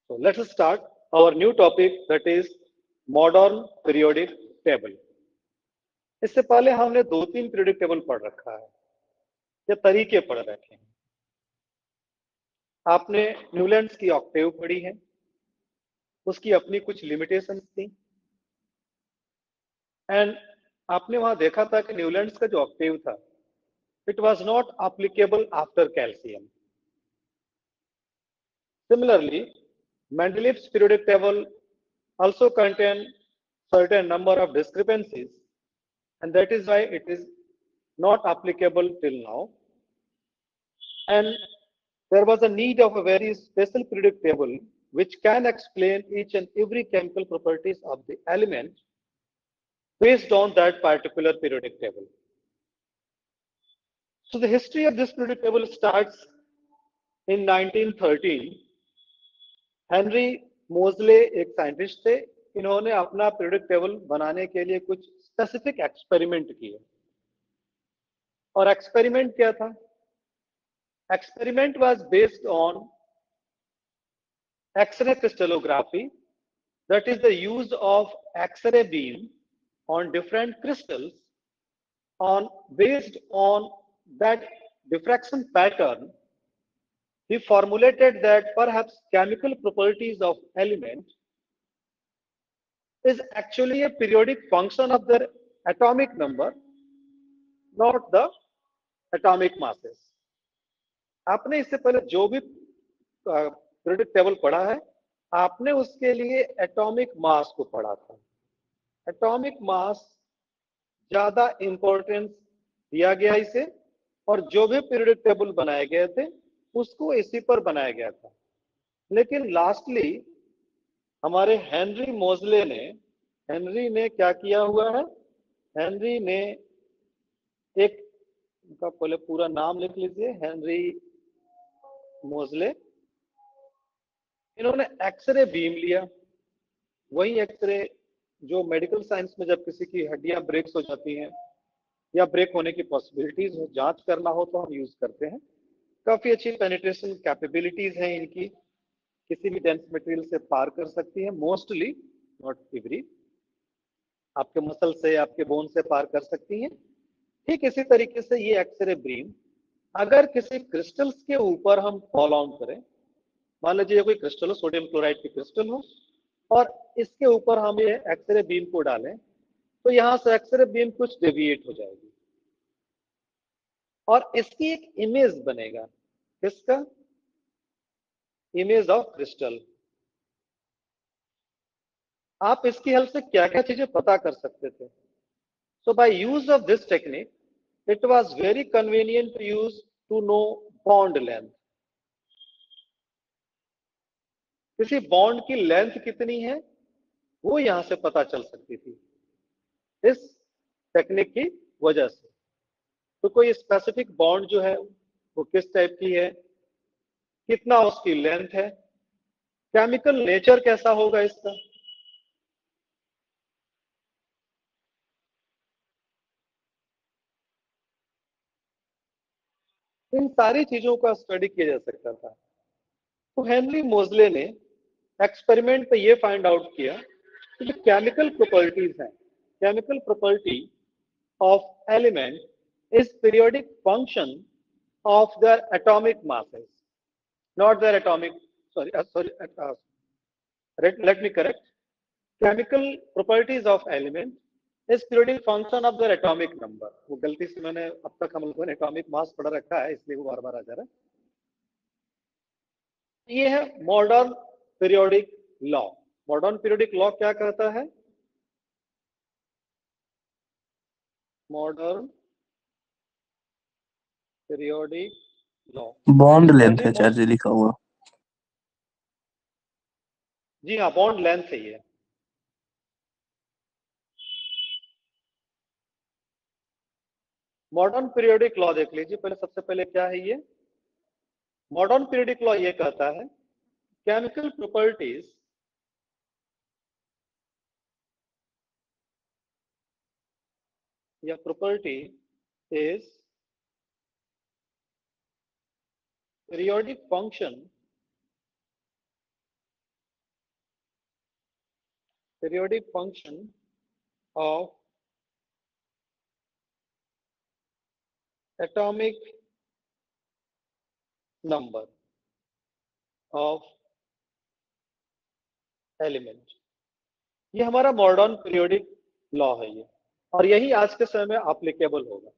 So let's start our new topic, that is modern periodic table. इससे पहले हमने दो तीन पीरियोडिक टेबल पढ़ रखा है या तरीके पढ़ रखे हैं। आपने न्यूलैंड्स की ऑक्टेव पढ़ी है, उसकी अपनी कुछ लिमिटेशंस थी एंड आपने वहां देखा था कि न्यूलैंड्स का जो ऑक्टेव था it was not applicable after calcium. Similarly, Mendeleev's periodic table also contains certain number of discrepancies, and that is why it is not applicable till now. And there was a need of a very special periodic table which can explain each and every chemical properties of the element based on that particular periodic table. So the history of this periodic table starts in 1913. Henry मोजले एक scientist थे, इन्होंने अपना periodic table बनाने के लिए कुछ specific experiment किए। और एक्सपेरिमेंट क्या था? Experiment was based on X-ray crystallography, that is the use of X-ray beam on different crystals. On based on that diffraction pattern, he formulated that perhaps chemical properties of element is actually a periodic function of their atomic number, not the atomic masses. आपने इससे पहले जो भी periodic table पढ़ा है, आपने उसके लिए एटॉमिक मास को पढ़ा था। एटॉमिक मास ज्यादा इंपॉर्टेंस दिया गया इसे, और जो भी पीरियोडिक टेबल बनाए गए थे उसको इसी पर बनाया गया था। लेकिन लास्टली हमारे हेनरी ने क्या किया हुआ है? हेनरी ने एक, उनका पहले पूरा नाम लिख लीजिए, हेनरी मोजले। इन्होंने एक्सरे बीम लिया, वही एक्सरे जो मेडिकल साइंस में जब किसी की हड्डियां ब्रेक्स हो जाती हैं या ब्रेक होने की पॉसिबिलिटीज हो, जांच करना हो तो हम यूज करते हैं। काफी अच्छी पेनिट्रेशन कैपेबिलिटीज हैं इनकी, किसी भी डेंस मटेरियल से पार कर सकती है, मोस्टली, नॉट एवरी, आपके मसल से, आपके बोन से पार कर सकती हैं। ठीक इसी तरीके से ये एक्सरे बीम अगर किसी क्रिस्टल्स के ऊपर हम फॉल ऑन करें, मान लीजिए कोई क्रिस्टल हो, सोडियम क्लोराइड की क्रिस्टल हो, और इसके ऊपर हम ये एक्सरे बीम को डालें, तो यहां से एक्सरे बीम कुछ डेविएट हो जाएगी और इसकी एक इमेज बनेगा। किसका? Image of crystal. आप इसकी हेल्प से क्या क्या चीजें पता कर सकते थे? So by use of this technique it was very convenient to use to know bond length. किसी बॉन्ड की लेंथ कितनी है वो यहां से पता चल सकती थी इस टेक्निक की वजह से। तो कोई स्पेसिफिक बॉन्ड जो है वो किस टाइप की है, कितना उसकी लेंथ है, केमिकल नेचर कैसा होगा इसका, इन सारी चीजों का स्टडी किया जा सकता था। तो हेनरी मोजले ने एक्सपेरिमेंट पे ये फाइंड आउट किया कि जो केमिकल प्रॉपर्टीज हैं, chemical property of element is periodic function of their atomic masses, not their atomic, let me correct, chemical properties of element is periodic function of their atomic number। वो गलती से मैंने अब तक हम लोगों ने एटॉमिक मास पढ़ रखा है इसलिए वो बार बार आ जा रहा है। ये है modern periodic law. Modern periodic law क्या कहता है? Modern periodic law bond length है चार्ज लिखा हुआ। जी हाँ, बॉन्ड लेंथ है ये। मॉडर्न पीरियोडिक लॉ देख लीजिए पहले, सबसे पहले क्या है ये? मॉडर्न पीरियोडिक लॉ ये कहता है केमिकल प्रॉपर्टीज या property is periodic function periodic function of atomic number of element. ये हमारा मॉडर्न पीरियोडिक लॉ है ये, और यही आज के समय में एप्लीकेबल होगा।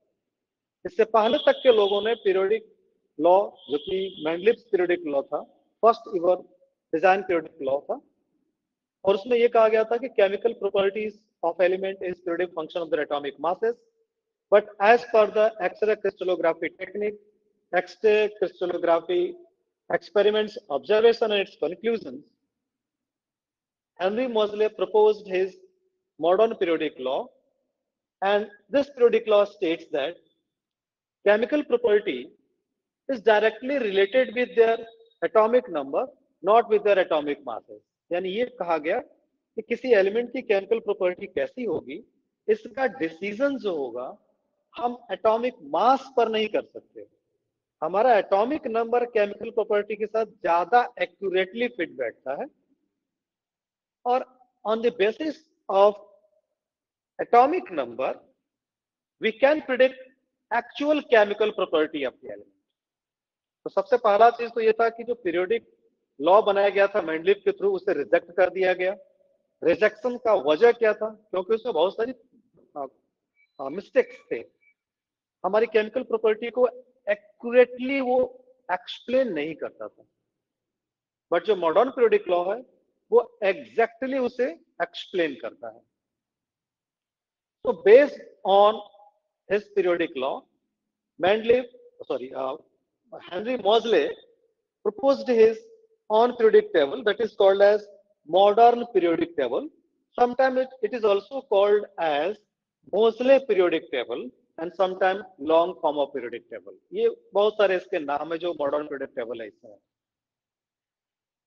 इससे पहले तक के लोगों ने पीरियोडिक लॉ, जो कि मेंडलिव्स पीरियोडिक लॉ था, first ever design periodic law था, और उसमें यह कहा गया था कि chemical properties of element is periodic function of the atomic masses, but as per the X-ray crystallography technique, X-ray crystallography experiments, observation and its conclusions, Henry Moseley proposed his modern periodic law, and this periodic law states that chemical property is directly related with their atomic number, not with their atomic masses. यानी ये कहा गया कि किसी element की chemical property कैसी होगी, इसका डिसीजन जो होगा हम एटॉमिक मास पर नहीं कर सकते। हमारा एटॉमिक नंबर केमिकल प्रॉपर्टी के साथ ज्यादा एक्यूरेटली फिट बैठता है, और on the basis of atomic number we can predict actual chemical property of the element. तो सबसे पहला चीज तो ये था कि जो पीरियोडिक लॉ बनाया गया था मेंडलीव के थ्रू, उसे रिजेक्ट कर दिया गया। रिजेक्शन का वजह क्या था? क्योंकि उसमें बहुत सारी मिस्टेक्स थे, हमारी केमिकल प्रॉपर्टी को एक्यूरेटली वो एक्सप्लेन नहीं करता था। बट जो मॉडर्न पीरियोडिक लॉ है वो एग्जैक्टली उसे एक्सप्लेन करता है। तो based on his periodic law, Henry Moseley proposed his own periodic table that is called as modern periodic table. Sometimes it is also called as Moseley periodic table and sometimes long form of periodic table. ये बहुत सारे इसके नाम है जो modern periodic table है इसमें।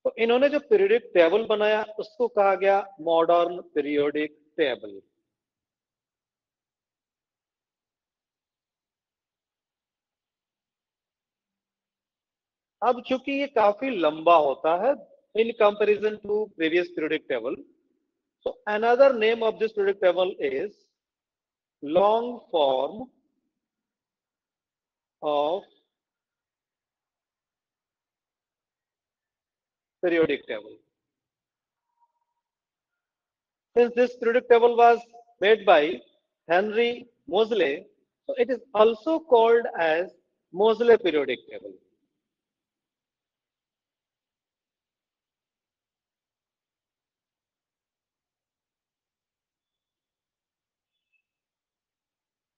तो इन्होंने जो पीरियोडिक टेबल बनाया उसको कहा गया मॉडर्न पीरियोडिक टेबल। अब चूंकि ये काफी लंबा होता है in comparison to previous periodic table, so another name of this periodic table is long form of periodic table. Since this periodic table was made by Henry Moseley, so it is also called as Moseley periodic table.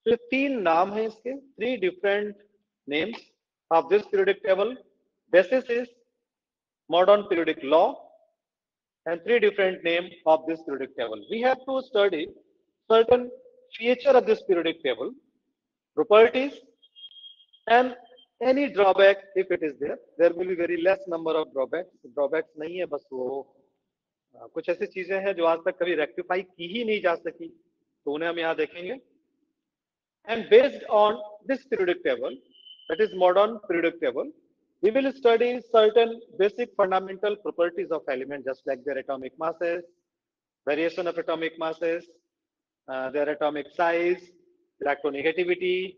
तो तीन नाम है इसके, three different names of this periodic table. Basis is modern periodic law, and three different names of this periodic table. We have to study certain feature of this periodic table, properties, and any drawback if it is there. There will be very less number of drawbacks. Drawbacks नहीं है, बस वो कुछ ऐसी चीजें हैं जो आज तक कभी रेक्टिफाई की ही नहीं जा सकी, तो उन्हें हम यहाँ देखेंगे। And based on this periodic table, that is modern periodic table, we will study certain basic fundamental properties of elements, just like their atomic masses, variation of atomic masses, their atomic size, electronegativity,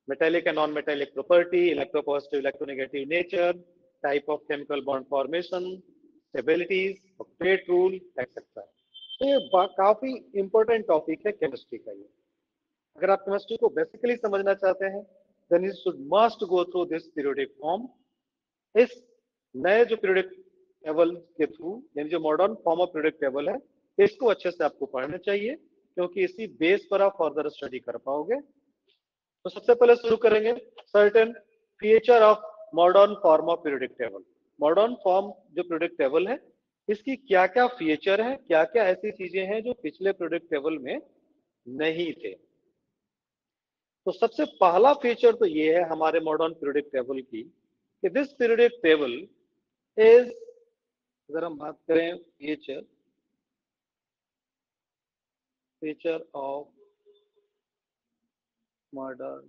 metallic and non-metallic property, electropositive, electronegative nature, type of chemical bond formation, stabilities, octet rule, etc. तो ये काफी important topic है chemistry का। ये अगर आप chemistry को basically समझना चाहते हैं, then you should must go through this periodic form. इस नए जो पीरियोडिक टेबल के थ्रू, यानी जो modern form of periodic table है, इसको अच्छे से आपको पढ़ना चाहिए, क्योंकि इसी बेस पर आप फर्दर स्टडी कर पाओगे। तो सबसे पहले शुरू करेंगे certain feature of modern form of periodic table. Modern form जो पीरियोडिक टेबल है, इसकी क्या क्या फीचर है, क्या क्या ऐसी चीजें हैं जो पिछले पीरियोडिक टेबल में नहीं थे। तो सबसे पहला फीचर तो ये है हमारे मॉडर्न पीरियोडिक टेबल की कि दिस पीरियोडिक टेबल इज, अगर हम बात करें feature of modern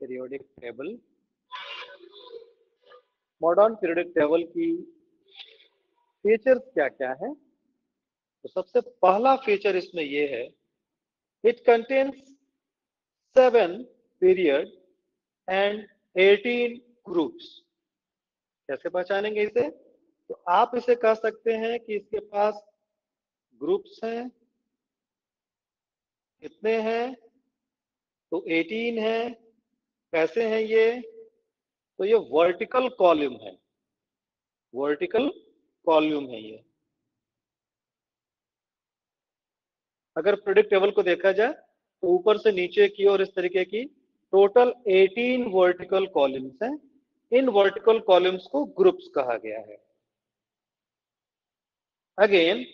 periodic table, modern periodic table की फीचर्स क्या क्या है? तो सबसे पहला फीचर इसमें ये है, it contains 7 period and 18 groups. कैसे पहचानेंगे इसे? तो आप इसे कह सकते हैं कि इसके पास ग्रुप्स हैं, कितने हैं? तो 18 है। कैसे हैं ये? तो ये वर्टिकल कॉलम है, वर्टिकल कॉलम है ये। अगर प्रेडिक्ट टेबल को देखा जाए तो ऊपर से नीचे की ओर इस तरीके की टोटल 18 वर्टिकल कॉलम्स हैं। इन वर्टिकल कॉलम्स को ग्रुप्स कहा गया है। अगेन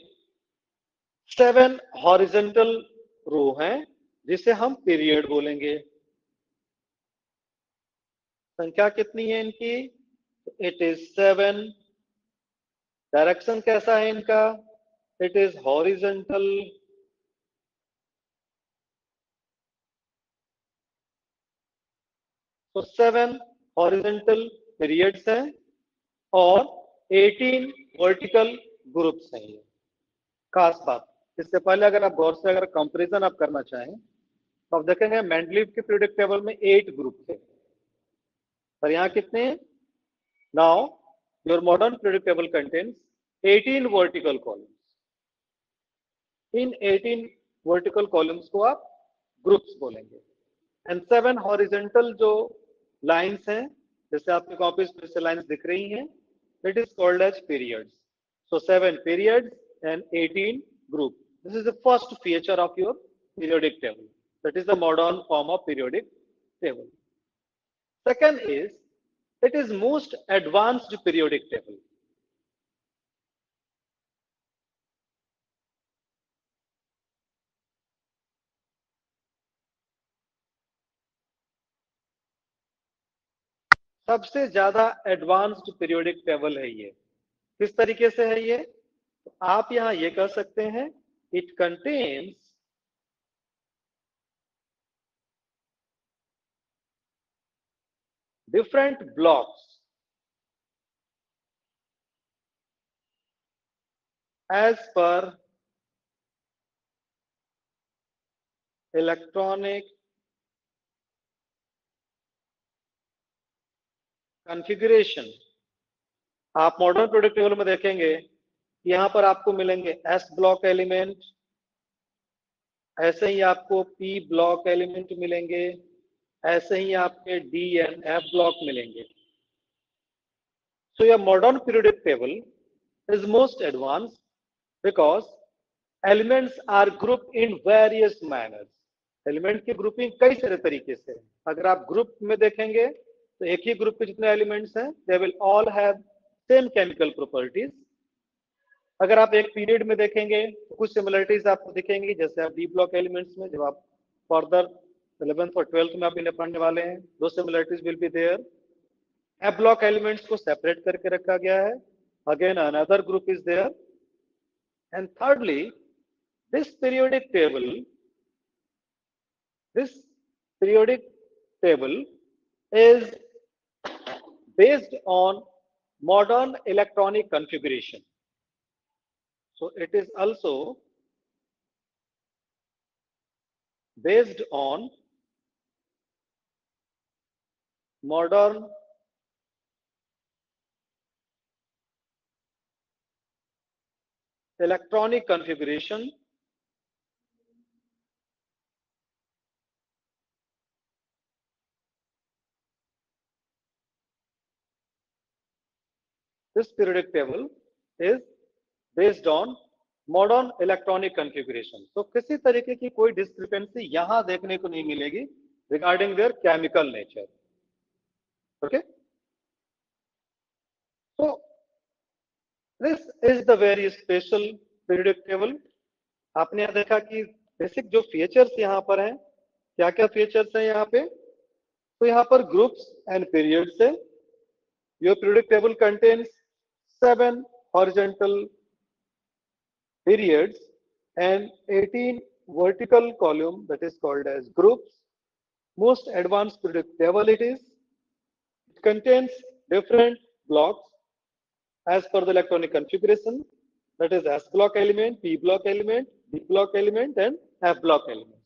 7 हॉरिजॉन्टल रो हैं जिसे हम पीरियड बोलेंगे। संख्या कितनी है इनकी? It is 7। डायरेक्शन कैसा है इनका? It is horizontal. तो 7 हॉरिजॉन्टल पीरियड्स हैं और 18 वर्टिकल ग्रुप्स हैं ये। खास बात, इससे पहले अगर आप गौर से अगर कंपैरिजन आप करना चाहें तो आप देखेंगे मेंडलीव के पीरियोडिक टेबल में 8 ग्रुप थे, पर यहाँ कितने हैं? Now your modern periodic table contains 18 vertical columns. In 18 vertical columns को आप ग्रुप्स बोलेंगे। एंड 7 हॉरिजॉन्टल जो लाइंस हैं, जैसे आपके कॉपीज में से लाइंस दिख रही हैं, it is called as periods. So 7 periods and 18 group. This is the first feature of your periodic table. That is the modern form of periodic table. Second is, it is most advanced periodic table. सबसे ज्यादा advanced periodic table है ये। किस तरीके से है ये? तो आप यहां ये कह सकते हैं, it contains different blocks as per electronic configuration. आप मॉडर्न पीरियोडिक टेबल में देखेंगे, यहां पर आपको मिलेंगे एस ब्लॉक एलिमेंट, ऐसे ही आपको पी ब्लॉक एलिमेंट मिलेंगे, ऐसे ही आपके डी एंड एफ ब्लॉक मिलेंगे। So your modern periodic table is most advanced because elements are grouped in various manners. Element की ग्रुपिंग कई सारे तरीके से। अगर आप ग्रुप में देखेंगे तो एक ही ग्रुप के जितने एलिमेंट्स हैं, they will all have same chemical properties. अगर आप एक पीरियड में देखेंगे तो कुछ सिमिलरिटीज आपको दिखेंगी, जैसे आप डी ब्लॉक एलिमेंट्स में जब आप फर्दर 11th और 12th में आप इन्हें पढ़ने वाले हैं, दो similarities will be there. F block elements को सेपरेट करके रखा गया है, again another group is there. And thirdly, this periodic table this periodic table is based on modern electronic configuration. So it is also based on modern electronic configuration this periodic table is based on modern electronic configuration. तो किसी तरीके की कोई discrepancy यहां देखने को नहीं मिलेगी regarding their chemical nature. Okay, so this is the very special periodic table. आपने यहां देखा कि बेसिक जो फीचर्स यहां पर हैं, क्या क्या फीचर्स हैं यहां पे? तो यहां पर ग्रुप्स एंड पीरियड्स है। Your periodic table contains 7 horizontal periods and 18 vertical column, that is called as groups. Most advanced periodic table it is. It contains different blocks as per the electronic configuration, that is S block element, P block element, D block element, and F block element.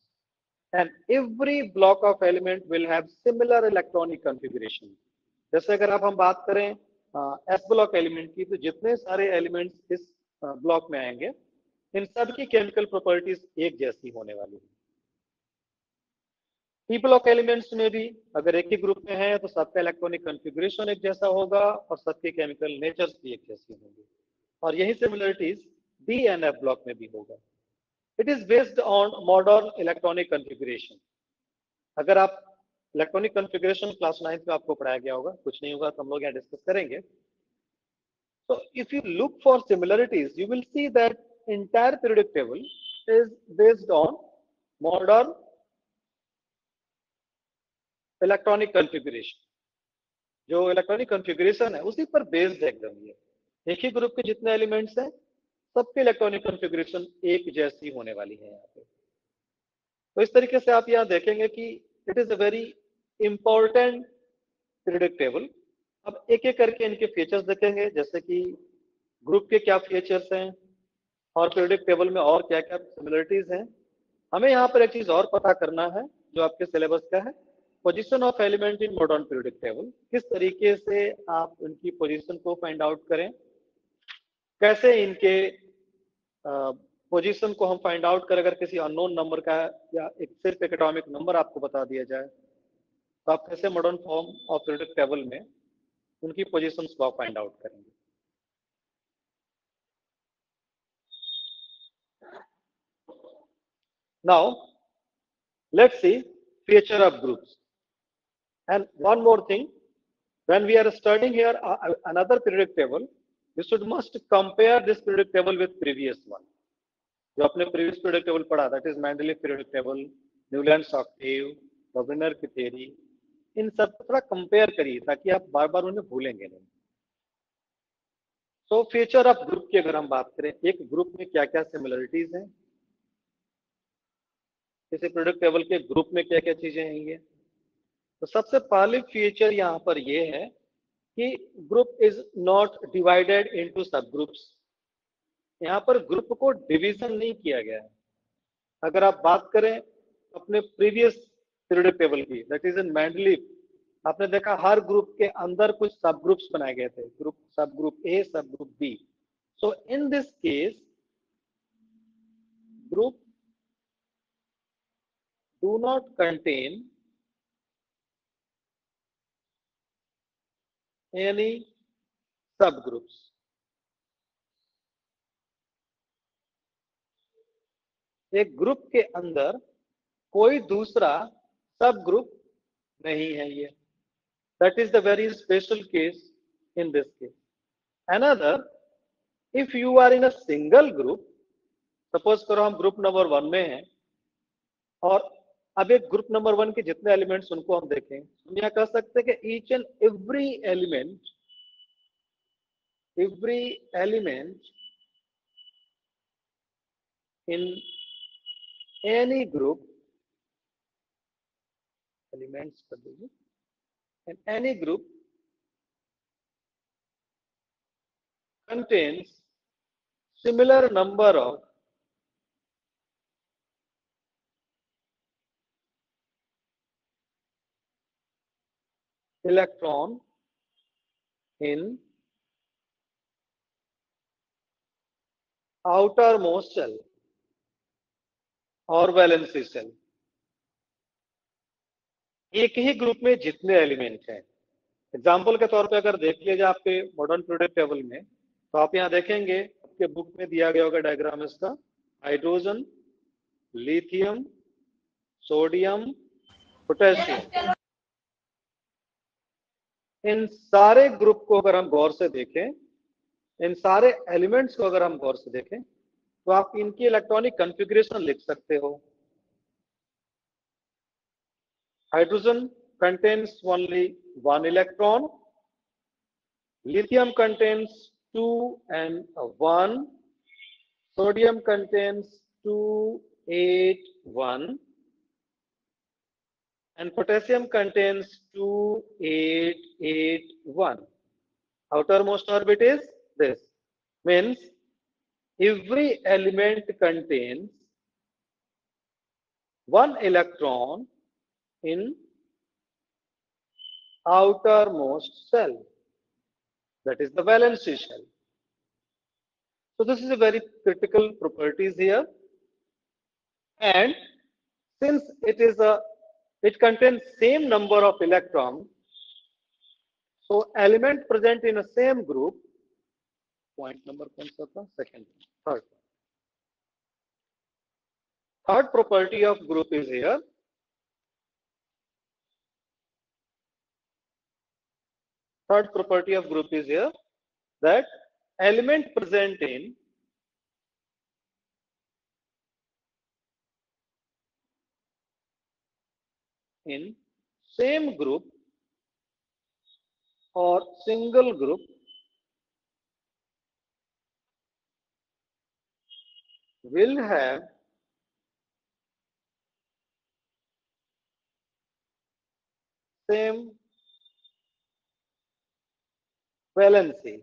And every block of element will have similar electronic configuration. जैसे अगर आप हम बात करें S block element की, तो जितने सारे एलिमेंट्स इस ब्लॉक में आएंगे, इन सब की केमिकल प्रॉपर्टीज एक जैसी होने वाली है। पी ब्लॉक एलिमेंट्स में भी अगर एक ही ग्रुप में है तो सबका इलेक्ट्रॉनिक कॉन्फ़िगरेशन एक जैसा होगा और सबके केमिकल नेचर्स भी एक जैसे होंगे, और यही similarities D and F block में भी होगा। It is based on modern electronic configuration. अगर आप इलेक्ट्रॉनिक कॉन्फ़िगरेशन क्लास 9 में आपको पढ़ाया गया होगा, कुछ नहीं होगा तो हम लोग यहाँ डिस्कस करेंगे। So if you look for similarities, you will see that entire periodic table is based on modern electronic configuration. जो इलेक्ट्रॉनिक कॉन्फ़िगरेशन है उसी पर बेस्ड है एकदम। ये एक ही ग्रुप के जितने एलिमेंट्स हैं सबके इलेक्ट्रॉनिक कॉन्फ़िगरेशन एक जैसी होने वाली है यहाँ पे। तो इस तरीके से आप यहाँ देखेंगे कि it is a very important periodic table. अब एक एक करके इनके फीचर्स देखेंगे, जैसे कि ग्रुप के क्या फीचर्स हैं और पीरियोडिक टेबल में और क्या क्या सिमिलरिटीज हैं। हमें यहाँ पर एक चीज और पता करना है जो आपके सिलेबस का है, position of element in modern periodic table. किस तरीके से आप उनकी पोजीशन को फाइंड आउट करें, कैसे इनके पोजीशन को हम फाइंड आउट करें। अगर किसी अननोन नंबर का या एक सिर्फ एक एटॉमिक नंबर आपको बता दिया जाए तो आप कैसे modern form of periodic table में उनकी पोजीशंस को आप फाइंड आउट करेंगे। Now let's see feature of groups. And one more thing, when we are studying here another periodic table, we should must compare this periodic table with previous one. जो अपने previous periodic table पढ़ा, that is Mendeleev periodic table, Newland's octave, Wigner की theory, इन सब थोड़ा compare करिए ताकि आप बार बार उन्हें भूलेंगे नहीं। So फीचर ऑफ ग्रुप की अगर हम बात करें, एक ग्रुप में क्या क्या सिमिलरिटीज हैं, किसी पीरियोडिक टेबल के ग्रुप में क्या क्या चीजें होंगी। तो सबसे पहले फीचर यहाँ पर ये है कि group is not divided into सब ग्रुप्स। यहाँ पर ग्रुप को डिवीजन नहीं किया गया है। अगर आप बात करें अपने प्रीवियस पीरियोडिक टेबल की, दैट इज इन मेंडलीव, आपने देखा हर ग्रुप के अंदर कुछ सब ग्रुप्स बनाए गए थे, ग्रुप सब group A, subgroup B. So in this case group do not contain any subgroups. एक ग्रुप के अंदर कोई दूसरा सब ग्रुप नहीं है ये। That is the very special case in this case. Another, if you are in a single group, suppose करो हम ग्रुप नंबर 1 में हैं और अब एक ग्रुप नंबर 1 के जितने एलिमेंट्स उनको हम देखें, हम यह कह सकते हैं कि each and every element in any group, elements कर दीजिए, in any group contains similar number of electron in outermost shell और वैलेंसी सेल। एक ही ग्रुप में जितने एलिमेंट हैं, एग्जाम्पल के तौर पे अगर देख लीजिए आपके मॉडर्न पीरियोडिक टेबल में, तो आप यहाँ देखेंगे आपके बुक में दिया गया होगा डायग्राम इसका, हाइड्रोजन, लिथियम, सोडियम, पोटेशियम। इन सारे ग्रुप को अगर हम गौर से देखें, इन सारे एलिमेंट्स को अगर हम गौर से देखें, तो आप इनकी इलेक्ट्रॉनिक कॉन्फ़िगरेशन लिख सकते हो। Hydrogen contains only 1 electron, lithium contains 2 and 1, sodium contains 2, 8, 1, and potassium contains 2, 8, 8, 1. Outermost orbit is this means every element contains one electron in outermost shell, that is the valency shell. So this is a very critical properties here, and since it contains same number of electrons, so element present in a same group, point number कौन सा था? Second, third property of group is here. Third property of group is here that element present in same group or single group will have same valency.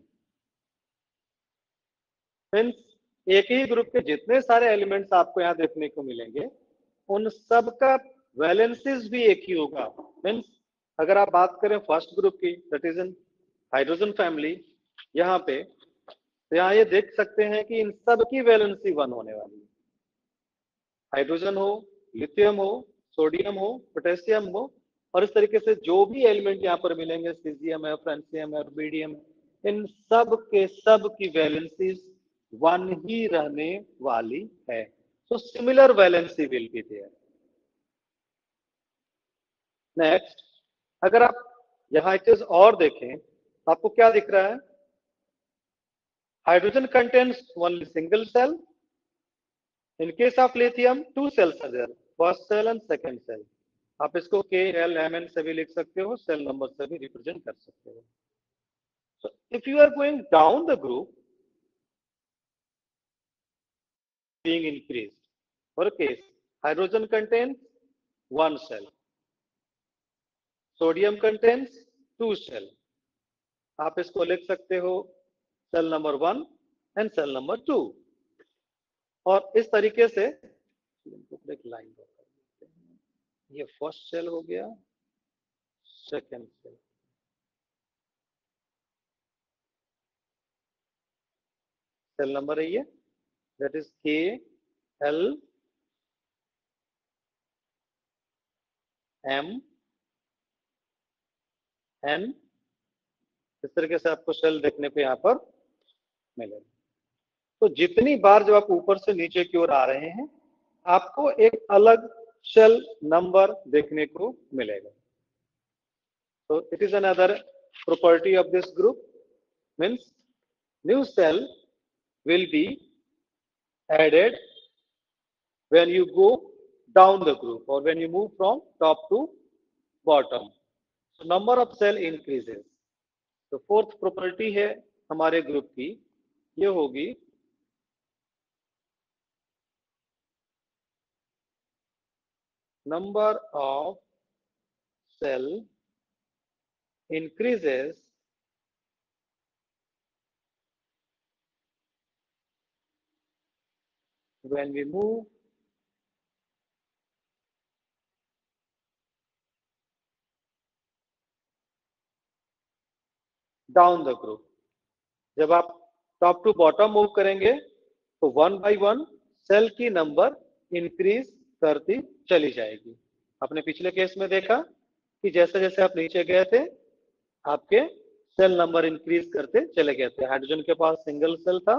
Means एक ही group के जितने सारे elements आपको यहाँ देखने को मिलेंगे उन सब का वैलेंसीज भी एक ही होगा. मीन्स अगर आप बात करें फर्स्ट ग्रुप की, that is in hydrogen family, यहाँ पे तो यहाँ ये देख सकते हैं कि इन सब की वैलेंसी 1 होने वाली है. हाइड्रोजन हो, लिथियम हो, सोडियम हो, पोटेशियम हो, और इस तरीके से जो भी एलिमेंट यहाँ पर मिलेंगे, सीजियम है, फ्रांसियम है, रुबिडियम, इन सब के सब की वैलेंसीज 1 ही रहने वाली है. So similar valency will be there. Next, अगर आप यहाँ एक चीज और देखें, आपको क्या दिख रहा है? Hydrogen contains only single shell. In case of lithium, 2 cells are there, first cell and second cell. आप इसको K, L, M, N से भी लिख सकते हो, सेल नंबर से भी रिप्रेजेंट कर सकते हो. So if you are going down the group, being increased. For a case, hydrogen contains 1 cell, sodium contains 2 cell. आप इसको लिख सकते हो shell number 1 and shell number 2. और इस तरीके से एक लाइन, ये फर्स्ट सेल हो गया, सेकेंड सेल, सेल नंबर है ये, दैट इज के एल एम एन. इस तरीके से आपको सेल देखने पे यहां पर मिलेगा. तो जितनी बार जब आप ऊपर से नीचे की ओर आ रहे हैं, आपको एक अलग सेल नंबर देखने को मिलेगा. तो it is another property of this group, means new cell will be added when you go down the group or when you move from top to bottom. So number of cell increases. तो fourth property है हमारे group की, ये होगी number of cell increases when we move down the group. जब आप top to bottom move करेंगे तो 1 by 1 सेल की नंबर इंक्रीज करती चली जाएगी. आपने पिछले केस में देखा कि जैसे जैसे आप नीचे गए थे, आपके सेल नंबर इंक्रीज करते चले गए थे. हाइड्रोजन के पास सिंगल सेल था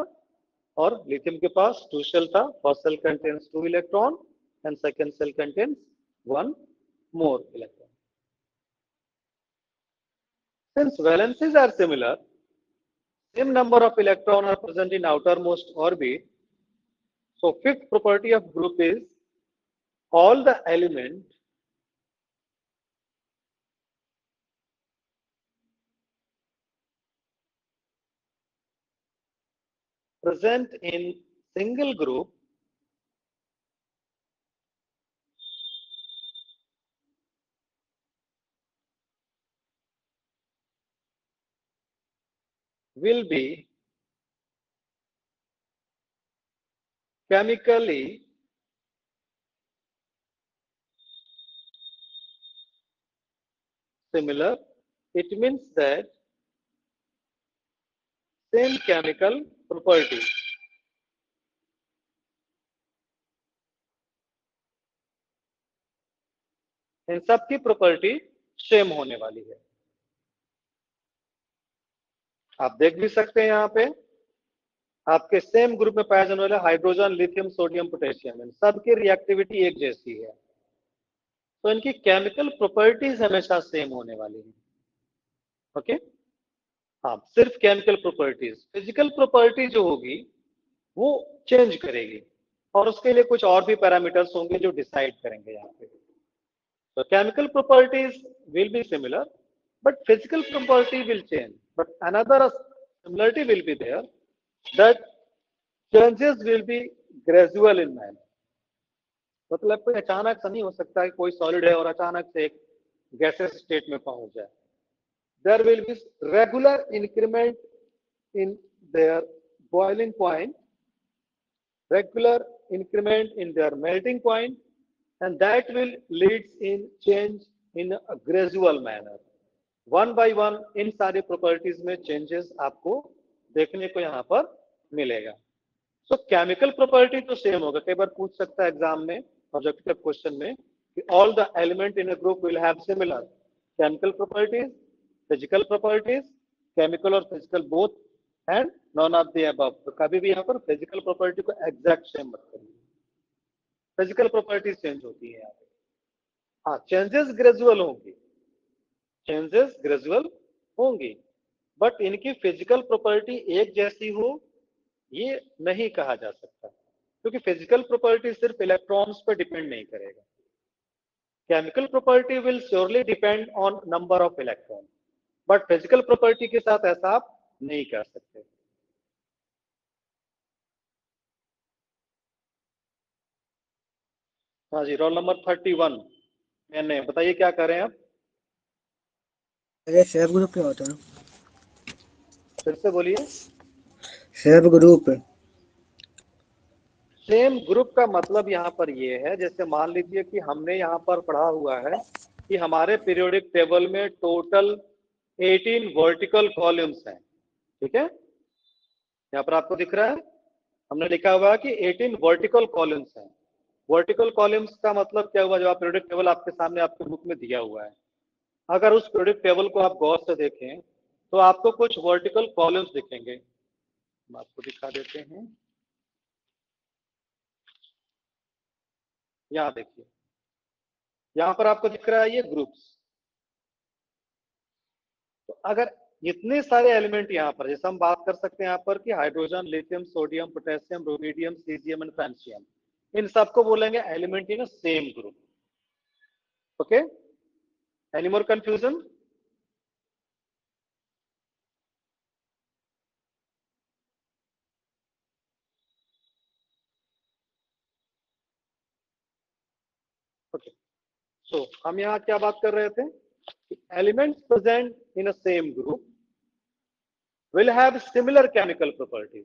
और लिथियम के पास 2 सेल था. First shell contains 2 electron and second shell contains 1 more electron. Since valencies are similar, same number of electrons are present in outermost orbit. So fifth property of group is all the elements present in single group will be chemically similar, it means that same chemical property. इन सब की property same होने वाली है। आप देख भी सकते हैं यहां पे आपके सेम ग्रुप में पाए जाने वाले हाइड्रोजन, लिथियम, सोडियम, पोटेशियम, इन सबकी रिएक्टिविटी एक जैसी है, तो इनकी केमिकल प्रॉपर्टीज हमेशा सेम होने वाली है। ओके, हाँ, सिर्फ केमिकल प्रॉपर्टीज, फिजिकल प्रॉपर्टी जो होगी वो चेंज करेगी और उसके लिए कुछ और भी पैरामीटर्स होंगे जो डिसाइड करेंगे यहाँ पे। तो chemical properties will be similar but physical property will change, but another similarity will be there that changes will be gradual in manner. मतलब कोई अचानक से नहीं हो सकता है कोई सॉलिड है और अचानक से एक गैसेस स्टेट में पहुंच जाए। There will be regular increment in their boiling point, regular increment in their melting point, and that will leads in change in a gradual manner. One by one इन सारे properties में changes आपको देखने को यहाँ पर मिलेगा। सो केमिकल प्रॉपर्टी तो same होगा। कई बार पूछ सकता है एग्जाम में ऑब्जेक्टिव क्वेश्चन में कि all the element in a group will have similar chemical properties, physical properties, chemical और physical both and none of the above. तो कभी भी यहाँ पर फिजिकल प्रॉपर्टी को एग्जैक्ट सेम मत करिए, फिजिकल प्रॉपर्टी चेंज होती है यहाँ पे। हाँ, चेंजेस ग्रेजुअल होंगी, चेंजेस ग्रेजुअल होंगी, बट इनकी फिजिकल प्रॉपर्टी एक जैसी हो ये नहीं कहा जा सकता, क्योंकि फिजिकल प्रॉपर्टी सिर्फ इलेक्ट्रॉन्स पर डिपेंड नहीं करेगा। Chemical property will surely depend on number of electron, but physical property के साथ ऐसा आप नहीं कर सकते। हाँ जी, रोल नंबर 31 मैंने बताइए क्या करें आप? अरे सेब ग्रुप क्या होता है? फिर से बोलिए। सेब ग्रुप। सेम ग्रुप का मतलब यहाँ पर ये है, जैसे मान लीजिए कि हमने यहाँ पर पढ़ा हुआ है कि हमारे पीरियोडिक टेबल में टोटल 18 वर्टिकल कॉलम्स हैं, ठीक है, यहाँ पर आपको दिख रहा है हमने लिखा हुआ है कि 18 वर्टिकल कॉलम्स हैं। वर्टिकल कॉलम्स का मतलब क्या हुआ? जो आप पीरियोडिक टेबल आपके सामने आपके बुक में दिया हुआ है, अगर उस पीरियोडिक टेबल को आप गौर से देखें तो आपको कुछ वर्टिकल कॉलम्स दिखेंगे। हम आपको दिखा देते हैं, यहाँ देखिए, यहाँ पर आपको दिख रहा है ये ग्रुप्स। तो अगर इतने सारे एलिमेंट यहाँ पर, जैसे हम बात कर सकते हैं यहाँ पर कि hydrogen, lithium, sodium, potassium, rubidium, caesium and francium, इन सबको बोलेंगे element in same group. Okay, any more confusion? Okay, so हम यहाँ क्या बात कर रहे थे कि elements present in a same group will have similar chemical properties,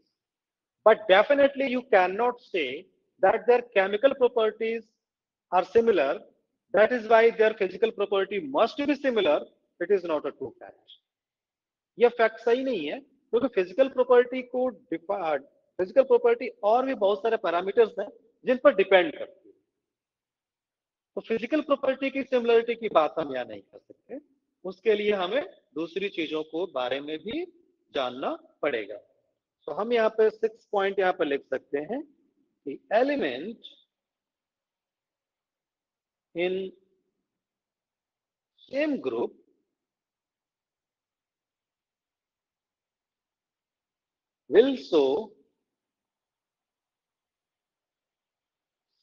but definitely you cannot say that their chemical properties are similar, that is why their physical property must be similar. It is not a true fact. यह fact सही नहीं है, क्योंकि physical property को physical property और भी बहुत सारे पैरामीटर्स हैं जिन पर डिपेंड करती है। तो फिजिकल प्रॉपर्टी की सिमिलरिटी की बात हम यहाँ नहीं कर सकते, उसके लिए हमें दूसरी चीजों को बारे में भी जानना पड़ेगा। तो हम यहाँ पे 6 पॉइंट यहाँ पे लिख सकते हैं कि element in same group will show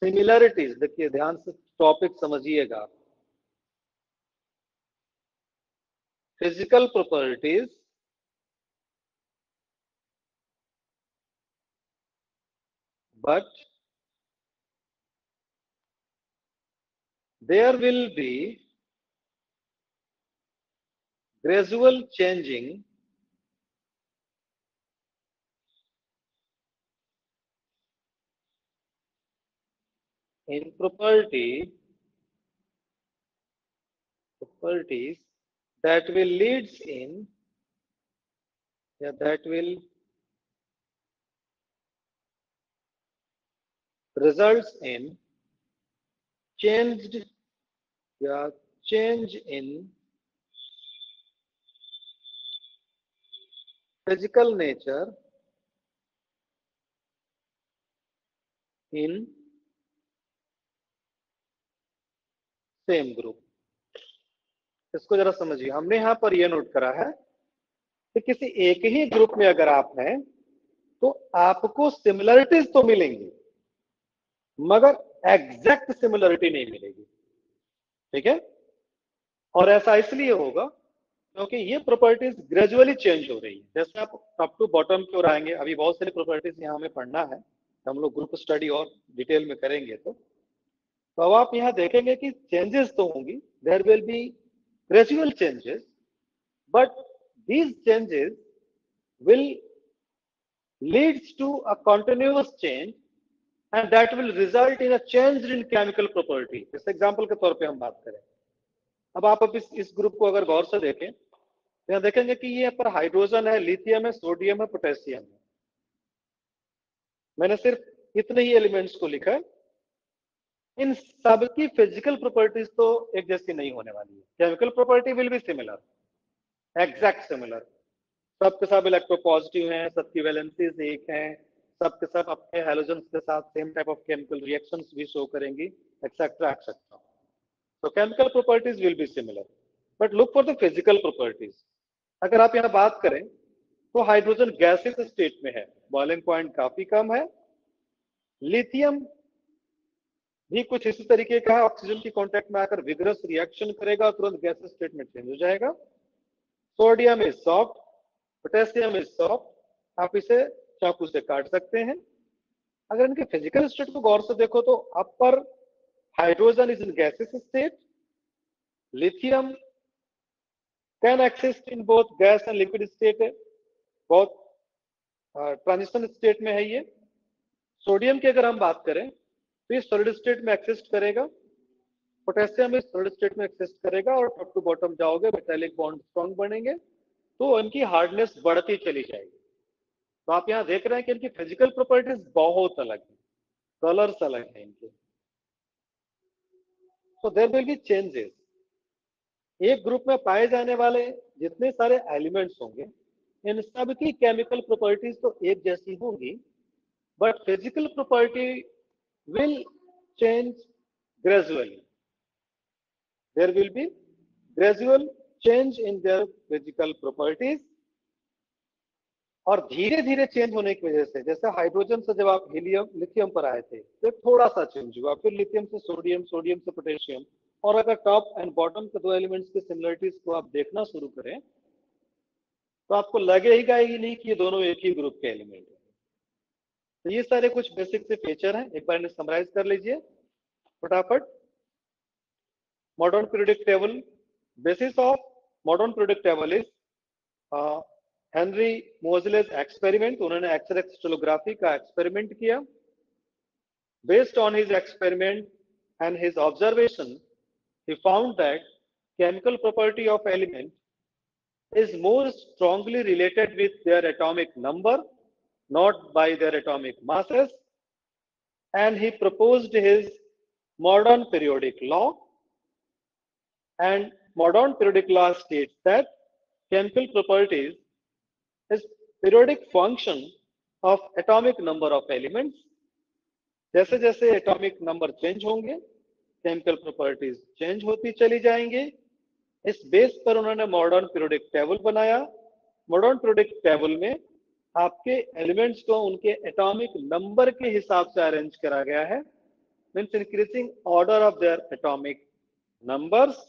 similarities. देखिए ध्यान से टॉपिक समझिएगा, physical properties but there will be gradual changing in properties that will leads in, that will results in changed, change in physical nature in same group. इसको जरा समझिए, हमने यहां पर यह नोट करा है कि किसी एक ही ग्रुप में अगर आप हैं तो आपको सिमिलरिटीज तो मिलेंगी मगर एग्जैक्ट सिमिलरिटी नहीं मिलेगी, ठीक है। और ऐसा इसलिए होगा क्योंकि ये प्रॉपर्टीज ग्रेजुअली चेंज हो रही है। जैसे आप टॉप टू बॉटम की ओर आएंगे, अभी बहुत सारी प्रॉपर्टीज यहाँ हमें पढ़ना है, हम लोग ग्रुप स्टडी और डिटेल में करेंगे। तो अब आप यहाँ देखेंगे कि चेंजेस तो होंगी, there will be gradual changes, but these changes will leads to a continuous change and that will result in a change in chemical property. जैसे एग्जांपल के तौर पे हम बात करें, अब इस ग्रुप को अगर गौर से देखें तो यहाँ देखेंगे कि ये पर हाइड्रोजन है, लिथियम है, सोडियम है, पोटेशियम है। मैंने सिर्फ इतने ही एलिमेंट्स को लिखा है। इन सबकी फिजिकल प्रॉपर्टीज तो एक जैसी नहीं होने वाली है। Chemical property will be similar, exact similar. सबके सब इलेक्ट्रोपॉजिटिव हैं, सबकी वैलेंसीज एक हैं, सबके सब अपने हैलोजन के साथ same type of chemical reactions भी शो करेंगी, etcetera etcetera. So chemical properties will be similar, but look for the physical properties. अगर आप यहाँ बात करें तो हाइड्रोजन गैसेस स्टेट में है, बॉइलिंग पॉइंट काफी कम है। लिथियम भी कुछ इसी तरीके का है, ऑक्सीजन की कांटेक्ट में आकर विगरस रिएक्शन करेगा, तुरंत गैसेस स्टेट में चेंज हो जाएगा। Sodium is soft, potassium is soft, आप इसे चाकू से काट सकते हैं। अगर इनके फिजिकल स्टेट को गौर से देखो तो अपर hydrogen is in gaseous state. Lithium can exist in both gas and liquid state है, बहुत ट्रांजिशन स्टेट में है ये। सोडियम की अगर हम बात करें तो ये सॉलिड स्टेट में एक्सिस्ट करेगा, पोटेशियम इस सॉलिड स्टेट में एक्सिस्ट करेगा, और टॉप टू बॉटम जाओगे मेटालिक बॉन्ड स्ट्रॉन्ग बनेंगे तो इनकी हार्डनेस बढ़ती चली जाएगी। तो आप यहाँ देख रहे हैं कि इनकी फिजिकल प्रॉपर्टीज बहुत अलग है, कलर्स अलग है इनके। So there will be changes. एक ग्रुप में पाए जाने वाले जितने सारे एलिमेंट्स होंगे इन सब की केमिकल प्रॉपर्टीज तो एक जैसी होंगी, but physical property will change gradually. There will be gradual change in their physical properties, और धीरे धीरे चेंज होने की वजह से, जैसे हाइड्रोजन से जब आप हीलियम लिथियम पर आए थे तो थोड़ा सा चेंज हुआ, फिर लिथियम से सोडियम, सोडियम से पोटेशियम, और अगर टॉप एंड बॉटम के दो एलिमेंट्स की सिमिलरिटीज को आप देखना शुरू करें तो आपको लगेगा ही नहीं कि ये दोनों एक ही ग्रुप के एलिमेंट हैं। तो ये सारे कुछ बेसिक से फीचर हैं, एक बार इन्हें समराइज कर लीजिए फटाफट। Modern periodic table, basis of modern periodic table is Henry Moseley's experiment. उन्होंने एक्सरे क्रिस्टलोग्राफी का एक्सपेरिमेंट किया। Based on his experiment and his observation he found that chemical property of element is more strongly related with their atomic number, not by their atomic masses, and he proposed his modern periodic law. And modern periodic law states that chemical properties is periodic function of atomic number of elements. जैसे जैसे atomic number change होंगे chemical properties change होती चली जाएंगे। इस base पर उन्होंने modern periodic table बनाया। मॉडर्न पीरियोडिक टेबल में आपके एलिमेंट्स को उनके एटॉमिक नंबर के हिसाब से अरेंज करा गया है, means increasing order of their atomic numbers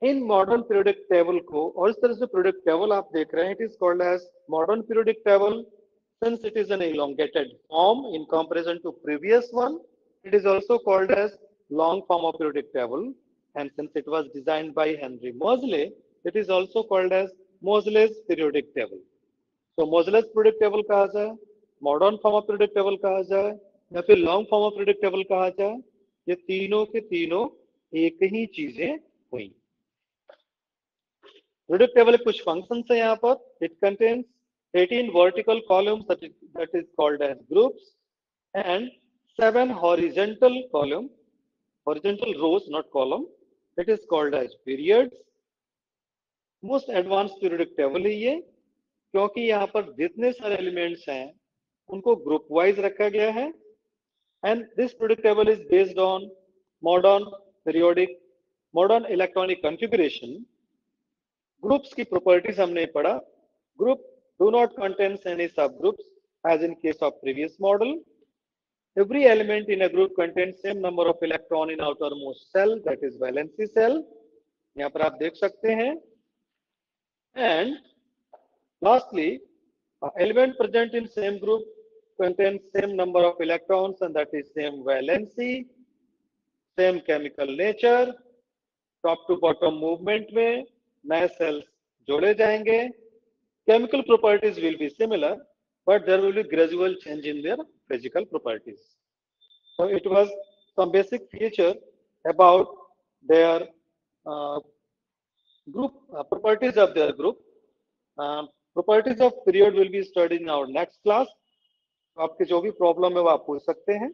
in modern periodic table को। और इस तरह से पीरियोडिक टेबल आप देख रहे हैं, it is called as modern periodic table since it is an elongated form in comparison to previous one. It is also called as long form of periodic table, and since it was designed by Henry Moseley, it is also called as Moseley's periodic table. So Moseley's periodic table कहा जाए, modern form of periodic table कहा जाए, या फिर long form of periodic table कहा जाए, ये तीनों के तीनों एक ही चीजें हुई। पीरियोडिक टेबल के कुछ फंक्शंस है यहाँ पर। It contains 18 vertical columns that is called as groups and 7 horizontal rows, not column, that is called as periods. Most advance periodic table है ये, क्योंकि यहाँ पर जितने सारे एलिमेंट्स हैं उनको ग्रुप वाइज रखा गया है। And this periodic table is based on modern electronic configuration. Groups की प्रॉपर्टीज हमने पढ़ा। Group do not contains any sub groups as in case of previous model. Every element in a group contains same number of electron in outermost cell, that is valency cell. यहाँ पर आप देख सकते हैं। And lastly, element present in same group contains same number of electrons and that is same valency, same chemical nature, top to bottom movement में नए cells जोड़े जाएंगे। Chemical properties will be similar, but there will be gradual change in their physical properties. So it was some basic feature about their group properties of their group. Properties of period will be studied in our next class. आपके जो भी problem है वो आप पूछ सकते हैं।